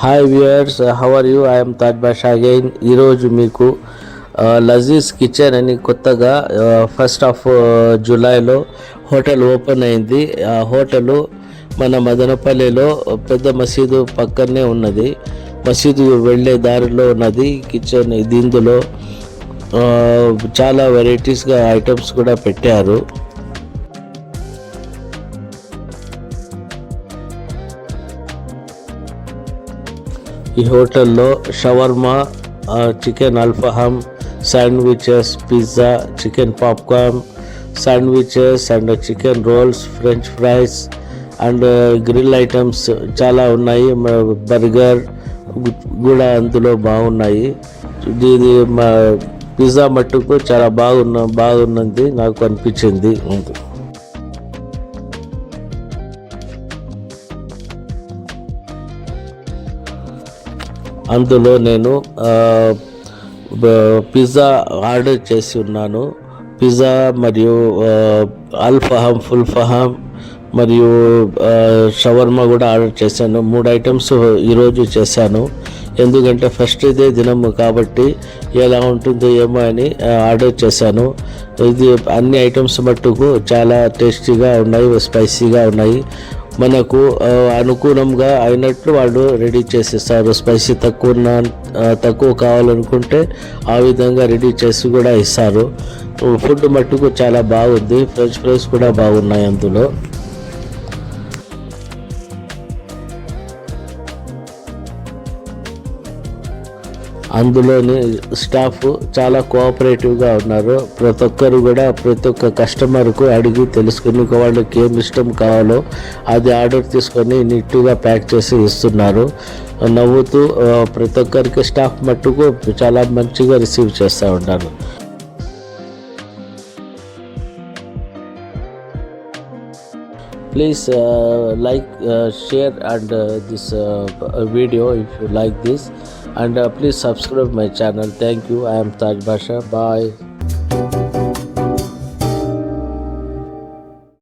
Hi viewers, how are you? I'm Taj Basha again. ఈరోజు మీకు Lazeez kitchen అని కొత్తగా 1st of జూలైలో హోటల్ ఓపెన్ అయింది. ఆ హోటలు మన మదనపల్లిలో పెద్ద మసీదు పక్కనే ఉన్నది. మసీదు వెళ్ళే దారిలో ఉన్నది కిచెన్. ఇందులో చాలా వెరైటీస్గా ఐటమ్స్ కూడా పెట్టారు. ఈ హోటల్లో shawarma, chicken alfaham, sandwiches, pizza, chicken popcorn, sandwiches and chicken rolls, French fries and grill items చాలా ఉన్నాయి. బర్గర్ కూడా అందులో బాగున్నాయి. ఇది పిజ్జా మట్టుకు చాలా బాగున్నది నాకు అనిపించింది. అందులో నేను పిజ్జా ఆర్డర్ చేసి ఉన్నాను. పిజ్జా మరియు అల్ఫహామ్, ఫుల్ ఫహామ్ మరియు షవర్మా కూడా ఆర్డర్ చేశాను. 3 ఐటమ్స్ ఈరోజు చేశాను. ఎందుకంటే ఫస్ట్ ఇదే దినము కాబట్టి ఎలా ఉంటుందో ఏమో అని ఆర్డర్ చేశాను. ఇది అన్ని ఐటమ్స్ మట్టుకు చాలా టేస్టీగా ఉన్నాయి, స్పైసీగా ఉన్నాయి. మనకు అనుకూలంగా అయినట్లు వాళ్ళు రెడీ చేసేస్తారు. స్పైసీ తక్కువ కావాలనుకుంటే ఆ విధంగా రెడీ చేసి కూడా ఇస్తారు. ఫుడ్ మట్టుకు చాలా బాగుంది. ఫ్రెంచ్ ఫ్రైస్ కూడా బాగున్నాయి. అందులోని స్టాఫ్ చాలా కోఆపరేటివ్గా ఉన్నారు. ప్రతి ఒక్క కస్టమర్కు అడిగి తెలుసుకుని వాళ్ళకి ఏమి ఇష్టం కావాలో అది ఆర్డర్ తీసుకొని నీట్గా ప్యాక్ చేసి ఇస్తున్నారు. నవ్వుతూ ప్రతి ఒక్కరికి స్టాఫ్ మట్టుకు చాలా మంచిగా రిసీవ్ చేస్తూ ఉన్నారు. Please like, share and this video if you like this, and please subscribe my channel. Thank you. I am Taj Basha. Bye.